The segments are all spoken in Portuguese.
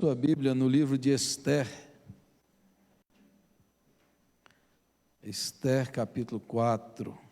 sua Bíblia no livro de Esther. Esther, capítulo 4.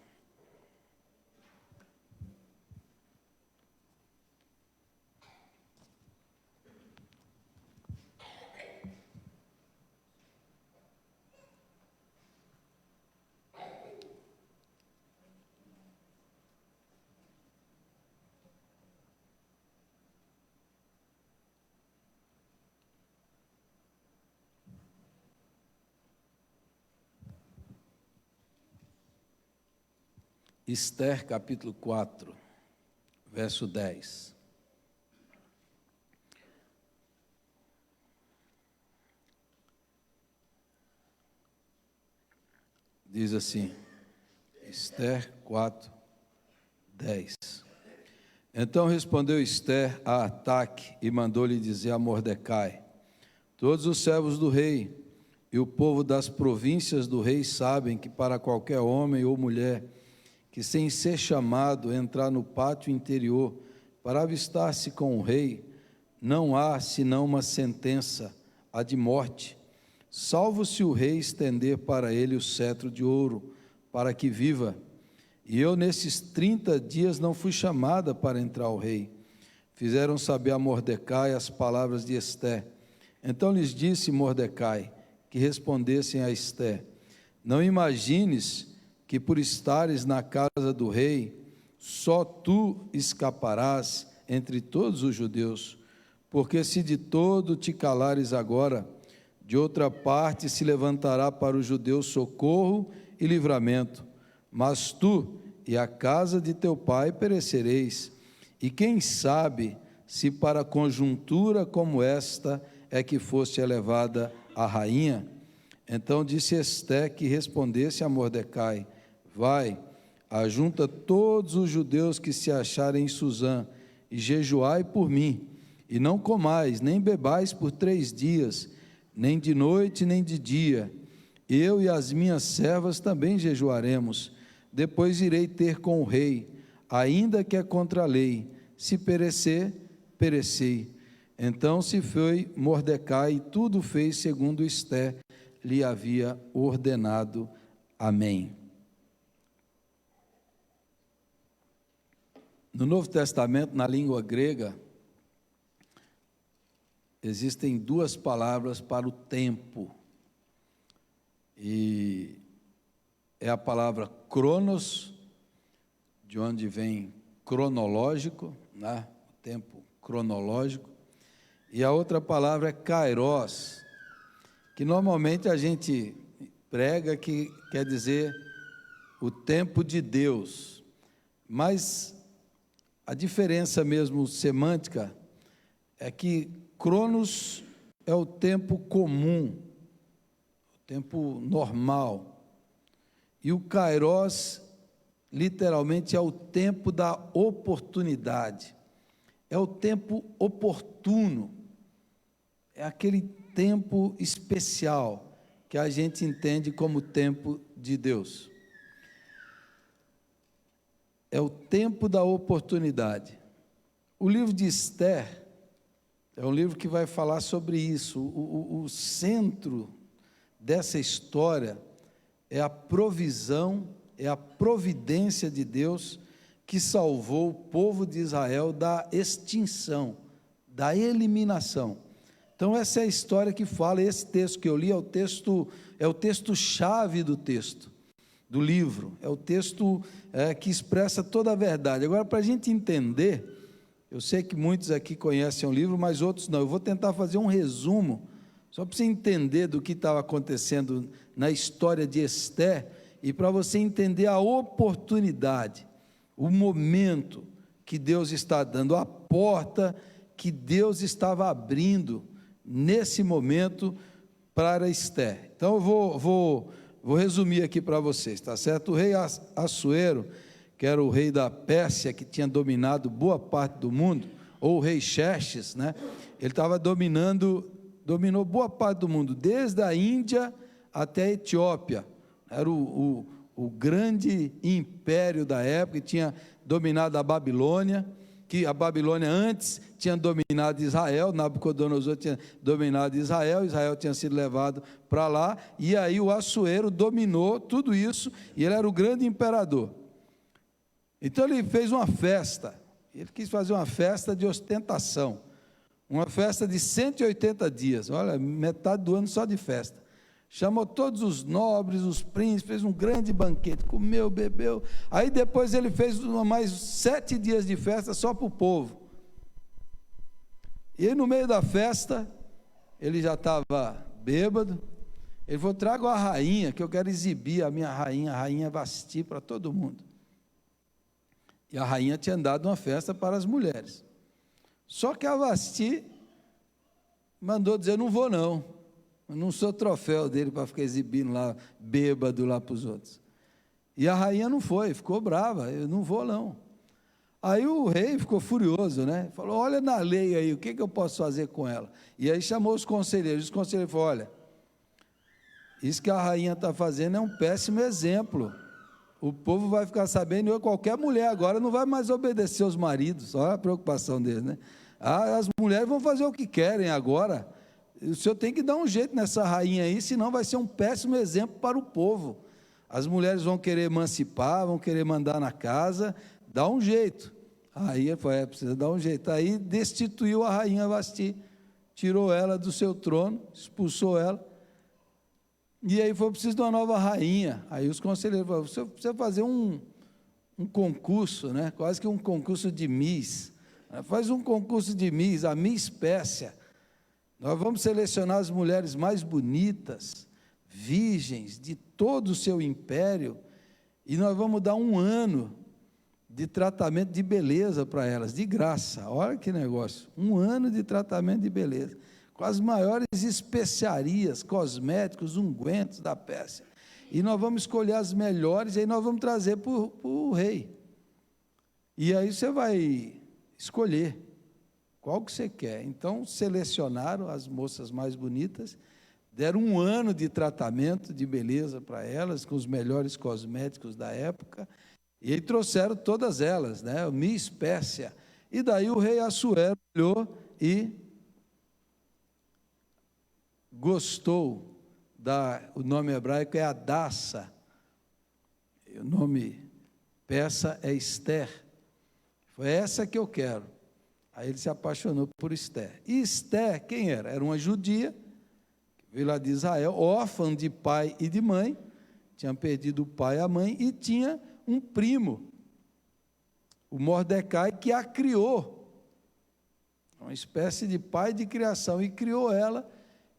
Esther, capítulo 4, verso 10. Diz assim, Esther 4, 10. Então respondeu Esther a Ataque e mandou-lhe dizer a Mordecai: todos os servos do rei e o povo das províncias do rei sabem que para qualquer homem ou mulher que, sem ser chamado, entrar no pátio interior para avistar-se com o rei, não há senão uma sentença, a de morte, salvo se o rei estender para ele o cetro de ouro, para que viva. E eu, nesses 30 dias, não fui chamada para entrar ao rei. Fizeram saber a Mordecai as palavras de Esther. Então lhes disse Mordecai que respondessem a Esther: não imagines que por estares na casa do rei, só tu escaparás entre todos os judeus, porque se de todo te calares agora, de outra parte se levantará para os judeus socorro e livramento, mas tu e a casa de teu pai perecereis, e quem sabe se para conjuntura como esta é que foste elevada a rainha? Então disse Esther que respondesse a Mordecai: vai, ajunta todos os judeus que se acharem em Susã, e jejuai por mim, e não comais, nem bebais por 3 dias, nem de noite, nem de dia. Eu e as minhas servas também jejuaremos. Depois irei ter com o rei, ainda que é contra a lei. Se perecer, perecei. Então se foi Mordecai, e tudo fez segundo Esther lhe havia ordenado. Amém. No Novo Testamento, na língua grega, existem 2 palavras para o tempo. E é a palavra cronos, de onde vem cronológico, né? O tempo cronológico. E a outra palavra é kairos, que normalmente a gente prega que quer dizer o tempo de Deus. Mas a diferença mesmo semântica é que cronos é o tempo comum, o tempo normal, e o kairos literalmente é o tempo da oportunidade, é o tempo oportuno, é aquele tempo especial que a gente entende como tempo de Deus. É o tempo da oportunidade. O livro de Esther é um livro que vai falar sobre isso. O centro dessa história é a provisão, é a providência de Deus que salvou o povo de Israel da extinção, da eliminação. Então essa é a história que fala. Esse texto que eu li é o texto-chave do texto, do livro, é o texto que expressa toda a verdade. Agora, para a gente entender, eu sei que muitos aqui conhecem o livro, mas outros não. Eu vou tentar fazer um resumo, só para você entender do que estava acontecendo na história de Esther, e para você entender a oportunidade, o momento que Deus está dando, a porta que Deus estava abrindo nesse momento para Esther. Então eu vou resumir aqui para vocês, tá certo? O rei Assuero, que era o rei da Pérsia, que tinha dominado boa parte do mundo, ou o rei Xerxes, né? Ele dominou boa parte do mundo, desde a Índia até a Etiópia. Era o grande império da época, que tinha dominado a Babilônia, que a Babilônia antes tinha dominado Israel, Nabucodonosor tinha dominado Israel, Israel tinha sido levado para lá, e aí o Assuero dominou tudo isso, e ele era o grande imperador. Então ele fez uma festa, ele quis fazer uma festa de ostentação, uma festa de 180 dias, olha, metade do ano só de festa. Chamou todos os nobres, os príncipes, fez um grande banquete, comeu, bebeu. Aí depois ele fez mais 7 dias de festa só para o povo. E aí no meio da festa, ele já estava bêbado. Ele falou: traga a rainha, que eu quero exibir a minha rainha, a rainha Vasti, para todo mundo. E a rainha tinha dado uma festa para as mulheres. Só que a Vasti mandou dizer: não vou não. Eu não sou troféu dele para ficar exibindo lá, bêbado lá para os outros. E a rainha não foi, ficou brava: eu não vou não. Aí o rei ficou furioso, né? Falou: olha na lei aí, o que eu posso fazer com ela? E aí chamou os conselheiros falaram: olha, isso que a rainha está fazendo é um péssimo exemplo. O povo vai ficar sabendo, e qualquer mulher agora não vai mais obedecer aos maridos. Olha a preocupação deles, né? As mulheres vão fazer o que querem agora. O senhor tem que dar um jeito nessa rainha aí, senão vai ser um péssimo exemplo para o povo. As mulheres vão querer emancipar, vão querer mandar na casa, dá um jeito. Aí ele falou: precisa dar um jeito. Aí destituiu a rainha Vasti, tirou ela do seu trono, expulsou ela, e aí foi preciso de uma nova rainha. Aí os conselheiros falaram: você precisa fazer um concurso, né? Quase que um concurso de Miss. Faz um concurso de Miss, a Miss Pérsia. Nós vamos selecionar as mulheres mais bonitas, virgens de todo o seu império, e nós vamos dar 1 ano de tratamento de beleza para elas, de graça. Olha que negócio, 1 ano de tratamento de beleza, com as maiores especiarias, cosméticos, ungüentos da Pérsia. E nós vamos escolher as melhores, e aí nós vamos trazer para o rei. E aí você vai escolher qual que você quer. Então selecionaram as moças mais bonitas, deram 1 ano de tratamento de beleza para elas, com os melhores cosméticos da época, e aí trouxeram todas elas, né? Miss Pérsia. E daí o rei Assuero olhou e gostou o nome hebraico é Hadassa, o nome persa é Esther. Foi essa que eu quero. Aí ele se apaixonou por Esther. E Esther, quem era? Era uma judia, que veio lá de Israel, órfã de pai e de mãe, tinha perdido o pai e a mãe, e tinha um primo, o Mordecai, que a criou, uma espécie de pai de criação, e criou ela,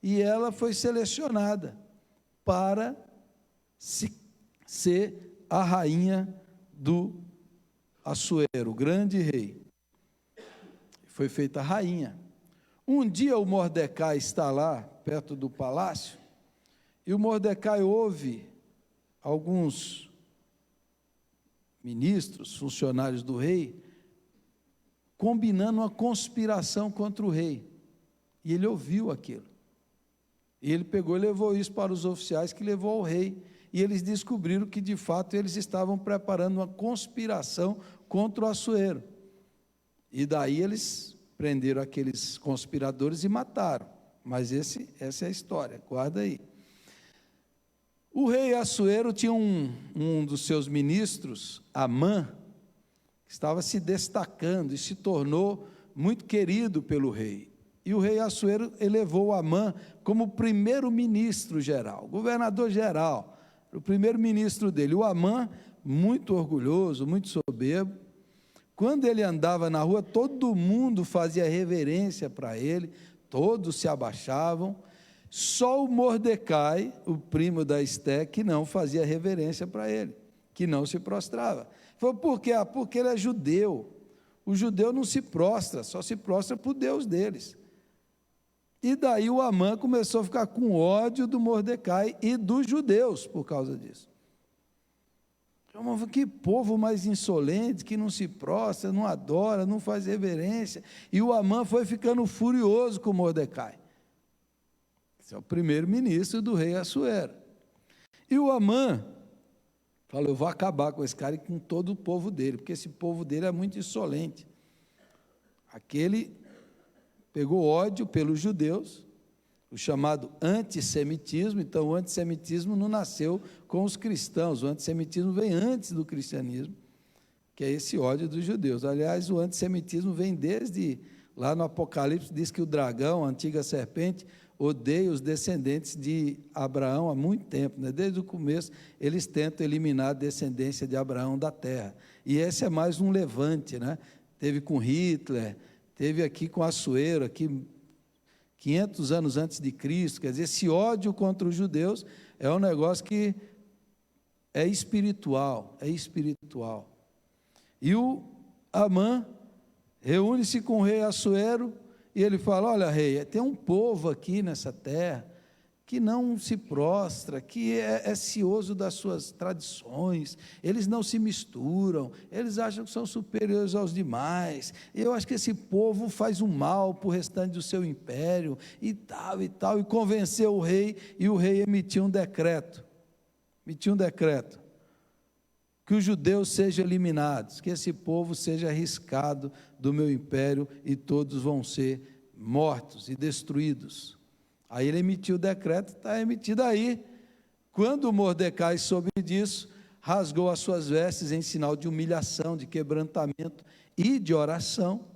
e ela foi selecionada para ser a rainha do Assuero, o grande rei. Foi feita rainha. Um dia o Mordecai está lá, perto do palácio, e o Mordecai ouve alguns ministros, funcionários do rei, combinando uma conspiração contra o rei. E ele ouviu aquilo. E ele pegou e levou isso para os oficiais, que levou ao rei. E eles descobriram que, de fato, eles estavam preparando uma conspiração contra o Assuero. E daí eles prenderam aqueles conspiradores e mataram. Mas essa é a história, guarda aí. O rei Assuero tinha um dos seus ministros, Amã, que estava se destacando e se tornou muito querido pelo rei. E o rei Assuero elevou Amã como primeiro-ministro geral, governador geral, o primeiro-ministro dele. O Amã, muito orgulhoso, muito soberbo, quando ele andava na rua, todo mundo fazia reverência para ele, todos se abaixavam, só o Mordecai, o primo da Esther, que não fazia reverência para ele, que não se prostrava. Falou: por quê? Porque ele é judeu. O judeu não se prostra, só se prostra para o Deus deles. E daí o Amã começou a ficar com ódio do Mordecai e dos judeus por causa disso. Que povo mais insolente, que não se prostra, não adora, não faz reverência. E o Amã foi ficando furioso com Mordecai. Esse é o primeiro-ministro do rei Assuero. E o Amã falou: eu vou acabar com esse cara e com todo o povo dele, porque esse povo dele é muito insolente. Aquele pegou ódio pelos judeus, o chamado antissemitismo. Então, o antissemitismo não nasceu com os cristãos, o antissemitismo vem antes do cristianismo, que é esse ódio dos judeus. Aliás, o antissemitismo vem desde, lá no Apocalipse, diz que o dragão, a antiga serpente, odeia os descendentes de Abraão há muito tempo, né? Desde o começo, eles tentam eliminar a descendência de Abraão da terra. E esse é mais um levante, né? Teve com Hitler, teve aqui com Assuero, aqui 500 anos antes de Cristo. Quer dizer, esse ódio contra os judeus é um negócio que é espiritual, E o Amã reúne-se com o rei Assuero e ele fala: olha, rei, tem um povo aqui nessa terra que não se prostra, que é cioso das suas tradições, eles não se misturam, eles acham que são superiores aos demais. Eu acho que esse povo faz um mal para o restante do seu império, e tal, e convenceu o rei, e o rei emitiu um decreto, que os judeus sejam eliminados, que esse povo seja arriscado do meu império, e todos vão ser mortos e destruídos. Aí ele emitiu o decreto, está emitido aí. Quando Mordecai soube disso, rasgou as suas vestes em sinal de humilhação, de quebrantamento e de oração.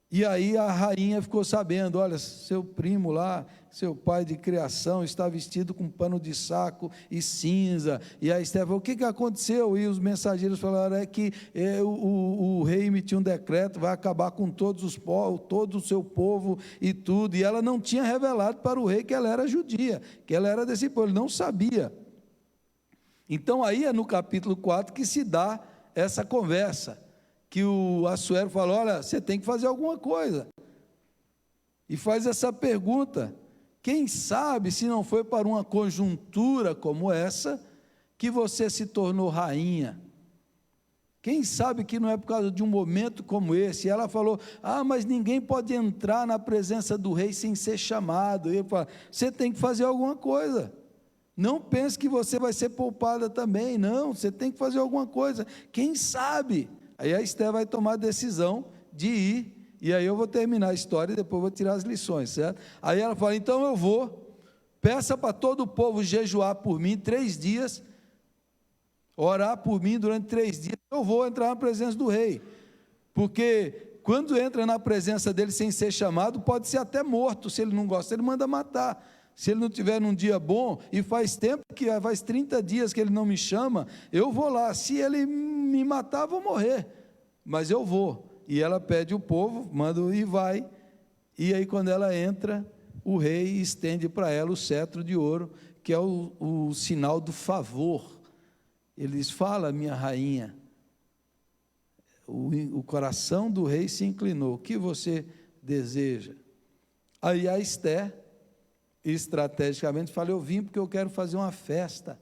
E aí a rainha ficou sabendo: olha, seu primo lá, seu pai de criação, está vestido com pano de saco e cinza. E a Esther falou: o que aconteceu? E os mensageiros falaram: é que o rei emitiu um decreto, vai acabar com todos os povos, todo o seu povo e tudo. E ela não tinha revelado para o rei que ela era judia, que ela era desse povo, ele não sabia. Então aí é no capítulo 4 que se dá essa conversa, que o Assuero falou: olha, você tem que fazer alguma coisa, e faz essa pergunta: quem sabe se não foi para uma conjuntura como essa que você se tornou rainha? Quem sabe que não é por causa de um momento como esse? E ela falou: mas ninguém pode entrar na presença do rei sem ser chamado. E ele falou: você tem que fazer alguma coisa, não pense que você vai ser poupada também, não, você tem que fazer alguma coisa, quem sabe? Aí a Esther vai tomar a decisão de ir, e aí eu vou terminar a história e depois vou tirar as lições, certo? Aí ela fala: então eu vou, peça para todo o povo jejuar por mim 3 dias, orar por mim durante 3 dias, eu vou entrar na presença do rei, porque quando entra na presença dele sem ser chamado, pode ser até morto. Se ele não gosta, ele manda matar. Se ele não tiver num dia bom, e faz 30 dias que ele não me chama, eu vou lá. Se ele me matar, vou morrer, mas eu vou. E ela pede o povo, manda e vai. E aí quando ela entra, o rei estende para ela o cetro de ouro, que é o sinal do favor. Eles falam: minha rainha, o coração do rei se inclinou, o que você deseja? Aí a Esther, estrategicamente, fala: eu vim porque eu quero fazer uma festa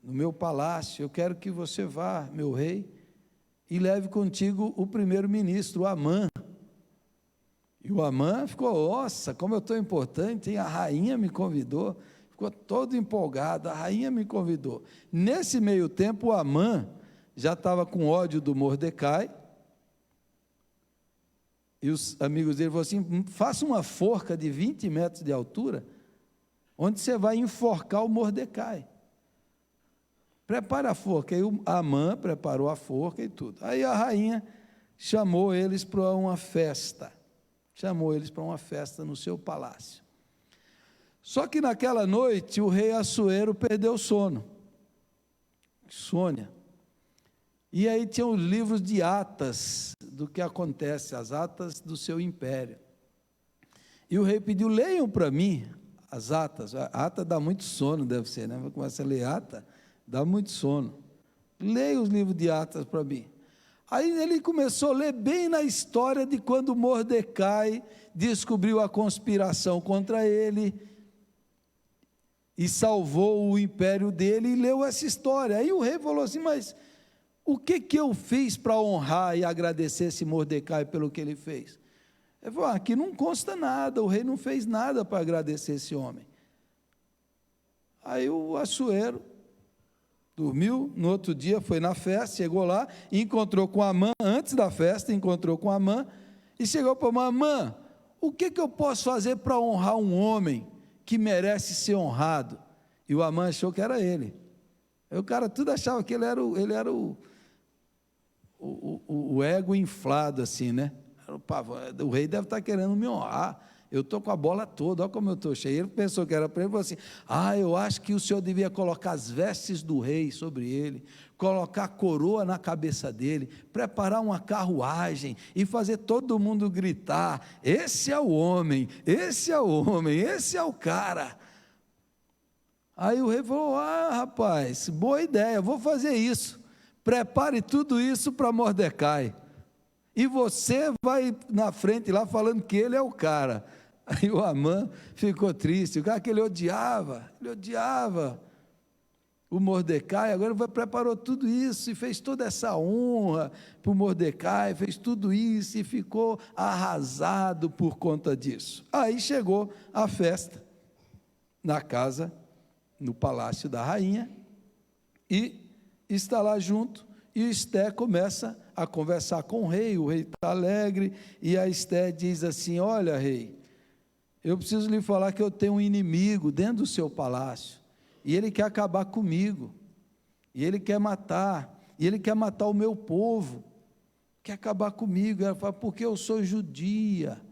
no meu palácio, eu quero que você vá, meu rei, e leve contigo o primeiro-ministro, o Amã. E o Amã ficou: nossa, como eu estou importante, hein? A rainha me convidou, ficou todo empolgado, a rainha me convidou. Nesse meio tempo, o Amã já estava com ódio do Mordecai, e os amigos dele falaram assim: faça uma forca de 20 metros de altura, onde você vai enforcar o Mordecai. Prepara a forca. Aí o Amã preparou a forca e tudo. Aí a rainha chamou eles para uma festa. No seu palácio. Só que naquela noite o rei Assuero perdeu o sono. Insônia. E aí tinha os livros de atas do que acontece, as atas do seu império. E o rei pediu: leiam para mim as atas. A ata dá muito sono, deve ser, né? Começa a ler ata, dá muito sono. Leia os livros de atas para mim. Aí ele começou a ler bem na história de quando Mordecai descobriu a conspiração contra ele e salvou o império dele, e leu essa história. Aí o rei falou assim: mas o que eu fiz para honrar e agradecer esse Mordecai pelo que ele fez? Ele falou: aqui não consta nada, o rei não fez nada para agradecer esse homem. Aí o Assuero dormiu, no outro dia foi na festa, chegou lá, encontrou com Amã, antes da festa, encontrou com Amã, e chegou para a mamãe: o que eu posso fazer para honrar um homem que merece ser honrado? E o Amã achou que era ele. Aí o cara tudo achava que ele era o ego inflado assim, né? O rei deve estar querendo me honrar, eu estou com a bola toda, olha como eu estou cheio. Ele pensou que era para ele, falou assim: eu acho que o senhor devia colocar as vestes do rei sobre ele, colocar a coroa na cabeça dele, preparar uma carruagem e fazer todo mundo gritar: esse é o homem, esse é o homem, esse é o cara. Aí o rei falou: rapaz, boa ideia, vou fazer isso, prepare tudo isso para Mordecai, e você vai na frente lá falando que ele é o cara. Aí o Amã ficou triste, o cara que ele odiava o Mordecai. Agora ele preparou tudo isso e fez toda essa honra para o Mordecai, fez tudo isso e ficou arrasado por conta disso. Aí chegou a festa na casa, no palácio da rainha, e está lá junto, e o Esther começa a conversar com o rei está alegre, e a Esther diz assim: olha, rei, eu preciso lhe falar que eu tenho um inimigo dentro do seu palácio, e ele quer acabar comigo, e ele quer matar o meu povo, quer acabar comigo. Ela fala: porque eu sou judia,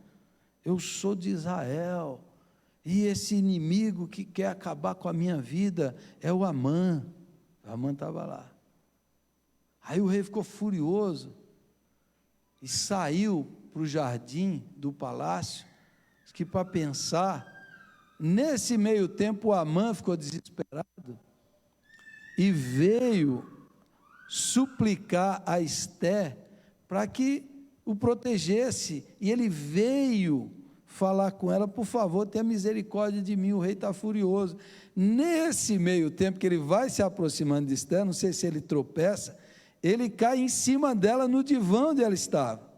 eu sou de Israel, e esse inimigo que quer acabar com a minha vida é o Amã. O Amã estava lá. Aí o rei ficou furioso e saiu para o jardim do palácio, que para pensar. Nesse meio tempo o Amã ficou desesperado e veio suplicar a Esther para que o protegesse, e ele veio falar com ela: por favor, tenha misericórdia de mim, o rei está furioso. Nesse meio tempo que ele vai se aproximando de Esther, não sei se ele tropeça, ele cai em cima dela no divã onde ela estava,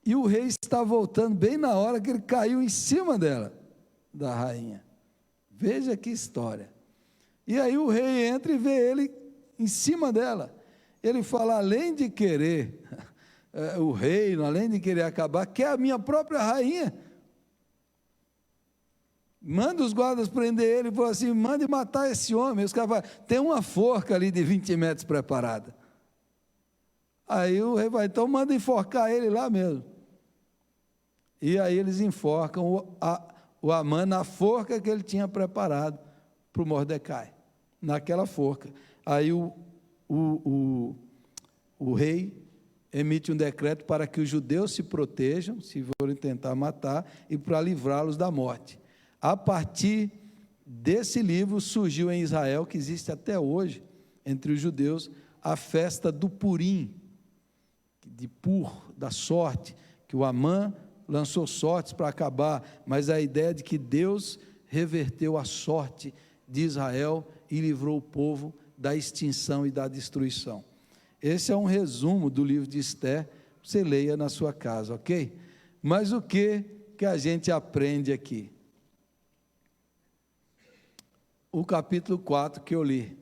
e o rei está voltando bem na hora que ele caiu em cima dela, da rainha. Veja que história. E aí o rei entra e vê ele em cima dela. Ele fala: além de querer o reino, além de querer acabar, quer a minha própria rainha. Manda os guardas prender ele, e falou assim: mande matar esse homem. Os caras falam: tem uma forca ali de 20 metros preparada. Aí o rei vai: então manda enforcar ele lá mesmo. E aí eles enforcam o Amã na forca que ele tinha preparado para o Mordecai, naquela forca. Aí o rei emite um decreto para que os judeus se protejam, se forem tentar matar, e para livrá-los da morte. A partir desse livro surgiu em Israel, que existe até hoje, entre os judeus, a festa do Purim, de Pur, da sorte, que o Amã lançou sortes para acabar, mas a ideia de que Deus reverteu a sorte de Israel e livrou o povo da extinção e da destruição. Esse é um resumo do livro de Esther, você leia na sua casa, ok? Mas o que a gente aprende aqui? O capítulo 4 que eu li,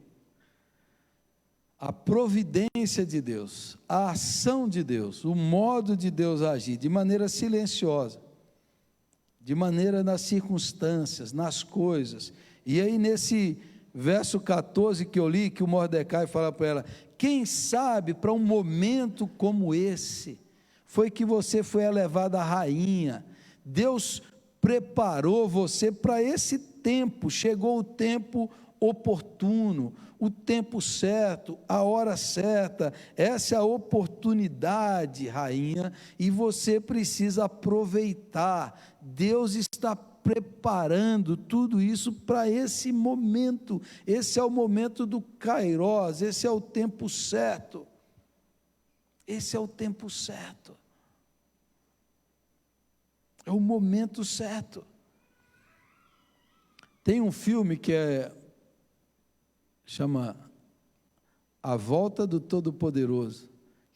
a providência de Deus, a ação de Deus, o modo de Deus agir, de maneira silenciosa, de maneira nas circunstâncias, nas coisas. E aí nesse verso 14 que eu li, que o Mordecai fala para ela: quem sabe para um momento como esse, foi que você foi elevada a rainha, Deus preparou você para esse tempo, chegou o tempo oportuno, o tempo certo, a hora certa, essa é a oportunidade, rainha, e você precisa aproveitar. Deus está preparando tudo isso para esse momento. Esse é o momento do Kairós, esse é o tempo certo. Esse é o tempo certo. É o momento certo. Tem um filme que chama A Volta do Todo-Poderoso,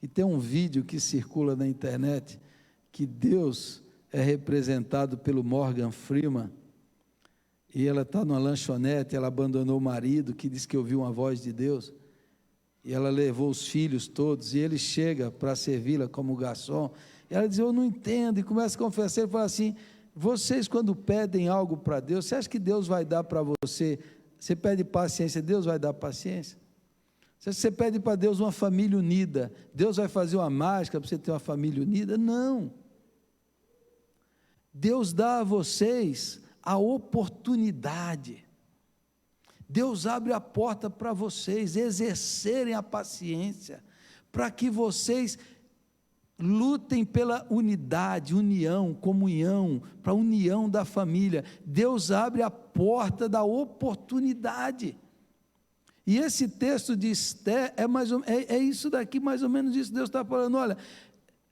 e tem um vídeo que circula na internet, que Deus é representado pelo Morgan Freeman, e ela está numa lanchonete, ela abandonou o marido, que diz que ouviu uma voz de Deus, E ela levou os filhos todos, e ele chega para servi-la como garçom, e ela diz, eu não entendo, e começa a confessar, ele fala assim, vocês quando pedem algo para Deus, você acha que Deus vai dar para você? Você pede paciência, Deus vai dar paciência? Se você pede para Deus uma família unida, Deus vai fazer uma mágica para você ter uma família unida? Não. Deus dá a vocês a oportunidade. Deus abre a porta para vocês exercerem a paciência, para que vocês lutem pela unidade, união, comunhão, para a união da família. Deus abre a porta da oportunidade. E esse texto de Esther é isso daqui, mais ou menos isso. Deus está falando, olha,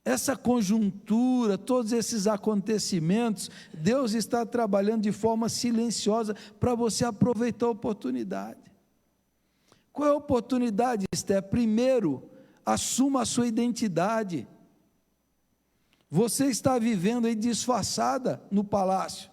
essa conjuntura, todos esses acontecimentos, Deus está trabalhando de forma silenciosa para você aproveitar a oportunidade. Qual é a oportunidade, Esther? Primeiro, assuma a sua identidade. Você está vivendo aí disfarçada no palácio.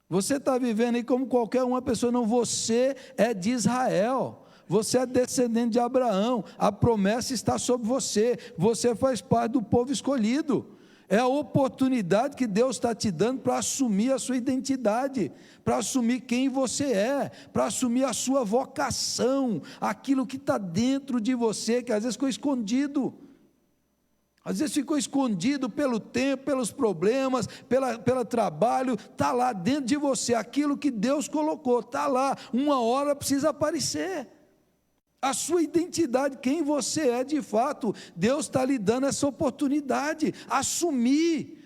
Você está vivendo aí como qualquer uma pessoa, não, você é de Israel. Você é descendente de Abraão, a promessa está sobre você, você faz parte do povo escolhido. É a oportunidade que Deus está te dando para assumir a sua identidade, para assumir quem você é, para assumir a sua vocação, aquilo que está dentro de você, que às vezes ficou escondido. Às vezes ficou escondido pelo tempo, pelos problemas, pelo trabalho, está lá dentro de você, aquilo que Deus colocou, está lá, uma hora precisa aparecer. A sua identidade, quem você é de fato, Deus está lhe dando essa oportunidade, assumir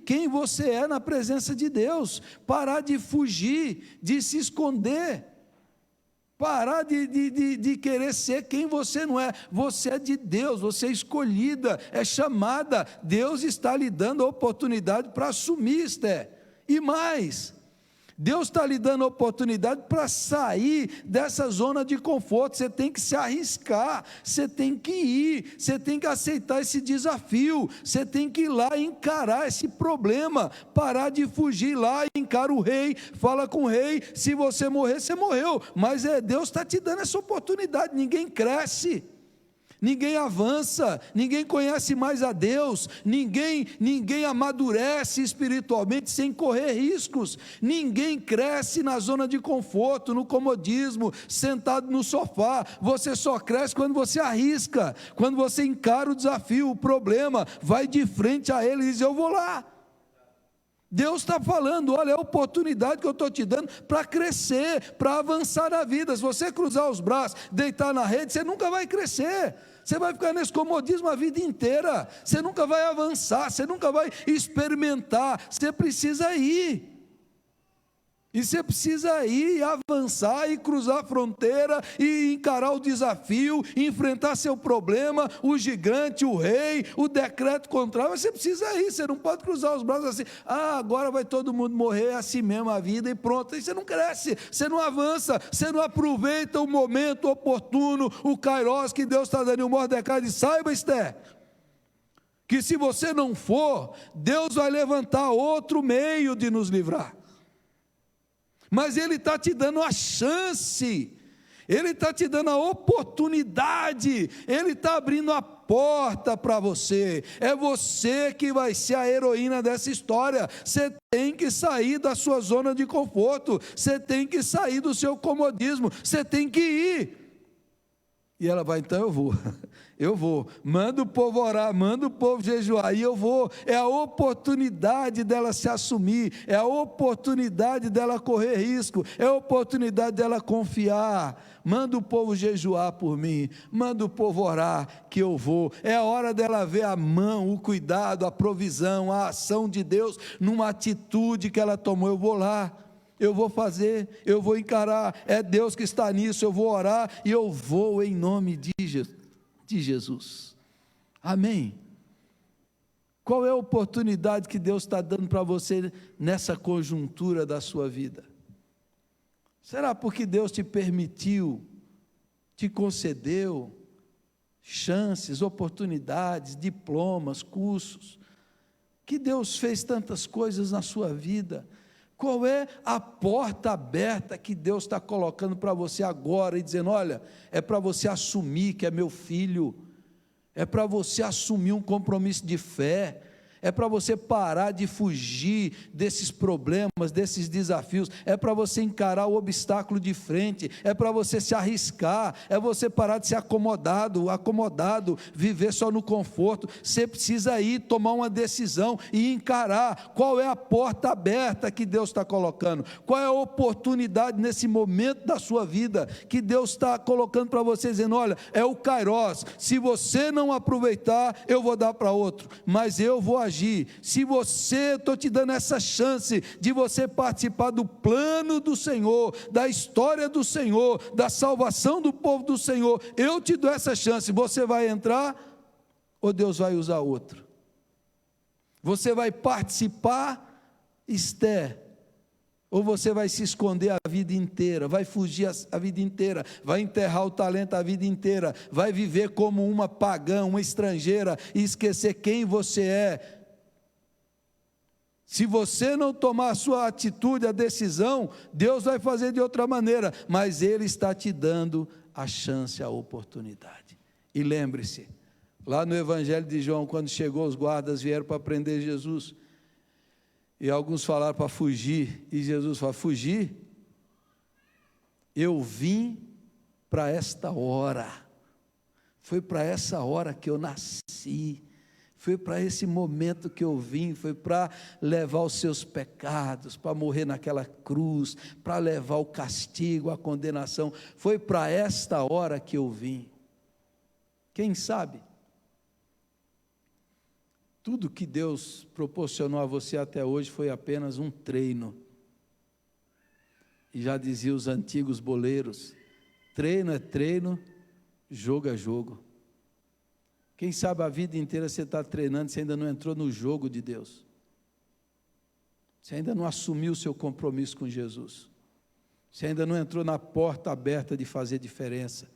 quem você é na presença de Deus, parar de fugir, de se esconder, parar de querer ser quem você não é. Você é de Deus, você é escolhida, é chamada, Deus está lhe dando a oportunidade para assumir, Esther, e mais, Deus está lhe dando a oportunidade para sair dessa zona de conforto. Você tem que se arriscar, você tem que ir, você tem que aceitar esse desafio, você tem que ir lá e encarar esse problema, parar de fugir lá, encara o rei, fala com o rei, se você morrer, você morreu, mas Deus está te dando essa oportunidade. Ninguém cresce, ninguém avança, ninguém conhece mais a Deus, ninguém amadurece espiritualmente sem correr riscos, ninguém cresce na zona de conforto, no comodismo, sentado no sofá. Você só cresce quando você arrisca, quando você encara o desafio, o problema, vai de frente a ele e diz, eu vou lá. Deus está falando, olha, é a oportunidade que eu estou te dando para crescer, para avançar na vida. Se você cruzar os braços, deitar na rede, você nunca vai crescer, você vai ficar nesse comodismo a vida inteira, você nunca vai avançar, você nunca vai experimentar, você precisa ir. E você precisa ir, avançar e cruzar a fronteira e encarar o desafio, enfrentar seu problema, o gigante, o rei, o decreto contrário. Mas você precisa ir, você não pode cruzar os braços assim, agora vai todo mundo morrer, é assim mesmo a vida e pronto. Aí você não cresce, você não avança, você não aproveita o momento oportuno, o kairós que Deus está dando. E o Mordecai diz, saiba, Esther, que se você não for, Deus vai levantar outro meio de nos livrar. Mas Ele está te dando a chance, Ele está te dando a oportunidade, Ele está abrindo a porta para você, é você que vai ser a heroína dessa história. Você tem que sair da sua zona de conforto, você tem que sair do seu comodismo, você tem que ir. E ela vai, então eu vou, manda o povo orar, manda o povo jejuar, e eu vou. É a oportunidade dela se assumir, é a oportunidade dela correr risco, é a oportunidade dela confiar. Manda o povo jejuar por mim, manda o povo orar, que eu vou. É a hora dela ver a mão, o cuidado, a provisão, a ação de Deus, numa atitude que ela tomou. Eu vou lá, eu vou fazer, eu vou encarar, é Deus que está nisso, eu vou orar, e eu vou em nome de Jesus, amém? Qual é a oportunidade que Deus está dando para você nessa conjuntura da sua vida? Será porque Deus te permitiu, te concedeu chances, oportunidades, diplomas, cursos, que Deus fez tantas coisas na sua vida? Qual é a porta aberta que Deus está colocando para você agora e dizendo: olha, é para você assumir que é meu filho, é para você assumir um compromisso de fé, é para você parar de fugir desses problemas, desses desafios, é para você encarar o obstáculo de frente, é para você se arriscar, é você parar de ser acomodado, viver só no conforto. Você precisa ir tomar uma decisão e encarar qual é a porta aberta que Deus está colocando, qual é a oportunidade nesse momento da sua vida que Deus está colocando para você, dizendo: olha, é o Kairos, se você não aproveitar, eu vou dar para outro, mas eu vou agir. Se você, estou te dando essa chance de você participar do plano do Senhor, da história do Senhor, da salvação do povo do Senhor, eu te dou essa chance. Você vai entrar ou Deus vai usar outro? Você vai participar, Esther, ou você vai se esconder a vida inteira, vai fugir a vida inteira, vai enterrar o talento a vida inteira, vai viver como uma pagã, uma estrangeira e esquecer quem você é? Se você não tomar a sua atitude, a decisão, Deus vai fazer de outra maneira, mas Ele está te dando a chance, a oportunidade. E lembre-se, lá no Evangelho de João, quando chegou, os guardas vieram para prender Jesus, e alguns falaram para fugir, e Jesus falou: fugir? Eu vim para esta hora, foi para essa hora que eu nasci, foi para esse momento que eu vim, foi para levar os seus pecados, para morrer naquela cruz, para levar o castigo, a condenação, foi para esta hora que eu vim. Quem sabe? Tudo que Deus proporcionou a você até hoje foi apenas um treino. E já diziam os antigos boleiros: treino é treino, jogo é jogo. Quem sabe a vida inteira você está treinando, você ainda não entrou no jogo de Deus. Você ainda não assumiu o seu compromisso com Jesus. Você ainda não entrou na porta aberta de fazer diferença,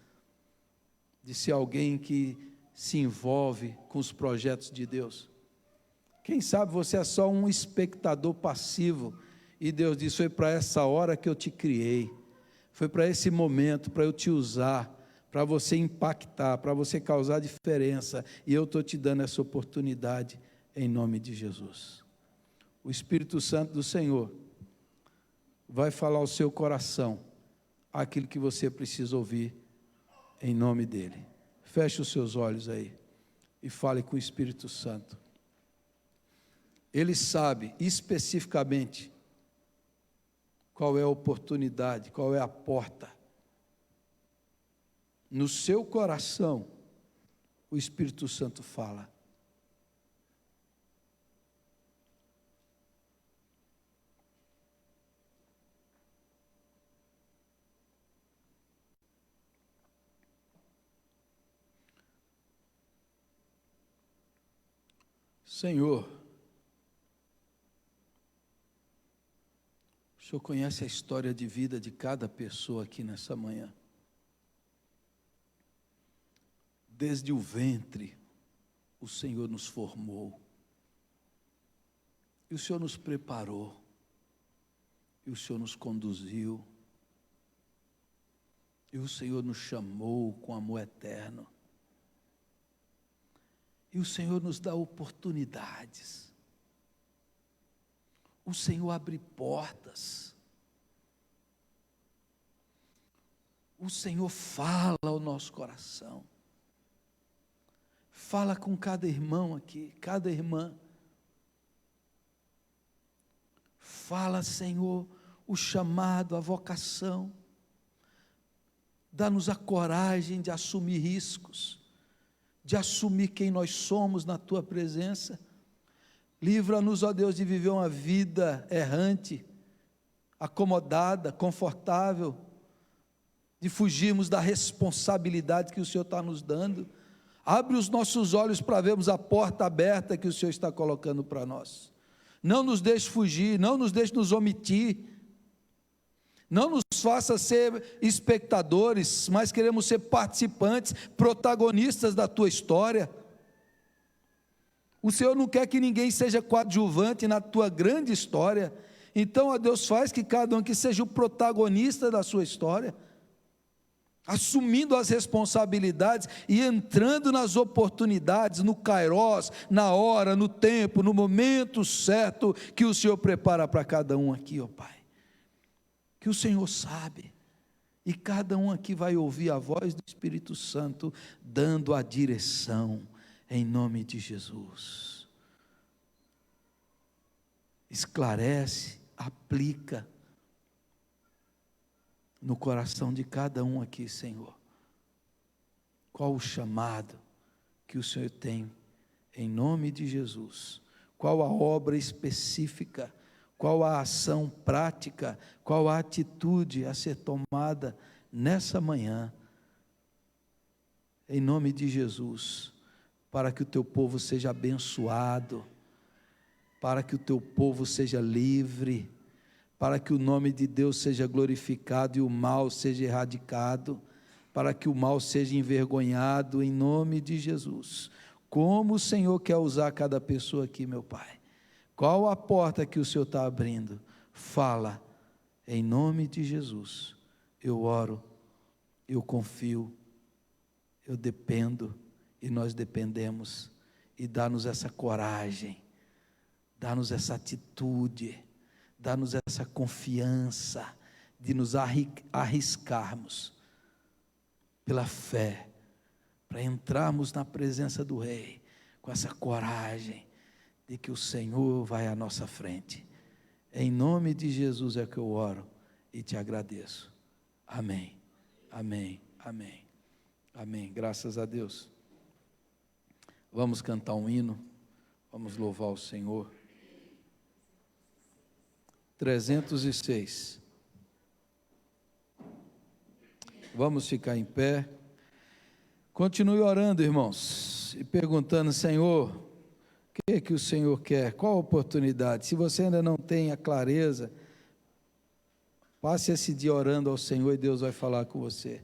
de ser alguém que se envolve com os projetos de Deus. Quem sabe você é só um espectador passivo, e Deus diz: foi para essa hora que eu te criei, foi para esse momento, para eu te usar, para você impactar, para você causar diferença, e eu estou te dando essa oportunidade em nome de Jesus. O Espírito Santo do Senhor vai falar ao seu coração aquilo que você precisa ouvir em nome dEle. Feche os seus olhos aí e fale com o Espírito Santo. Ele sabe especificamente qual é a oportunidade, qual é a porta. No seu coração, o Espírito Santo fala. Senhor, o Senhor conhece a história de vida de cada pessoa aqui nessa manhã. Desde o ventre, o Senhor nos formou, e o Senhor nos preparou, e o Senhor nos conduziu, e o Senhor nos chamou com amor eterno, e o Senhor nos dá oportunidades, o Senhor abre portas, o Senhor fala ao nosso coração. Fala com cada irmão aqui, cada irmã. Fala, Senhor, o chamado, a vocação. Dá-nos a coragem de assumir riscos, de assumir quem nós somos na Tua presença. Livra-nos, ó Deus, de viver uma vida errante, acomodada, confortável, de fugirmos da responsabilidade que o Senhor está nos dando. Abre os nossos olhos para vermos a porta aberta que o Senhor está colocando para nós. Não nos deixe fugir, não nos deixe nos omitir, não nos faça ser espectadores, mas queremos ser participantes, protagonistas da Tua história. O Senhor não quer que ninguém seja coadjuvante na Tua grande história, Então, ó Deus, faz que cada um aqui seja o protagonista da sua história, assumindo as responsabilidades e entrando nas oportunidades, no kairós, na hora, no tempo, no momento certo que o Senhor prepara para cada um aqui, ó Pai. Que o Senhor sabe, e cada um aqui vai ouvir a voz do Espírito Santo, dando a direção, em nome de Jesus. Esclarece, aplica no coração de cada um aqui, Senhor, qual o chamado que o Senhor tem, em nome de Jesus, qual a obra específica, qual a ação prática, qual a atitude a ser tomada nessa manhã, em nome de Jesus, para que o teu povo seja abençoado, para que o teu povo seja livre, para que o nome de Deus seja glorificado e o mal seja erradicado, para que o mal seja envergonhado, em nome de Jesus. Como o Senhor quer usar cada pessoa aqui, meu Pai? Qual a porta que o Senhor está abrindo? Fala, em nome de Jesus. Eu oro, eu confio, eu dependo, e nós dependemos, e dá-nos essa coragem, dá-nos essa atitude, dá-nos essa confiança de nos arriscarmos pela fé, para entrarmos na presença do Rei, com essa coragem de que o Senhor vai à nossa frente. Em nome de Jesus é que eu oro e te agradeço. Amém, amém, amém, amém. Graças a Deus. Vamos cantar um hino, vamos louvar o Senhor. 306. Vamos ficar em pé. Continue orando, irmãos, e perguntando: Senhor, o que é que o Senhor quer? Qual a oportunidade? Se você ainda não tem a clareza, passe esse dia orando ao Senhor e Deus vai falar com você.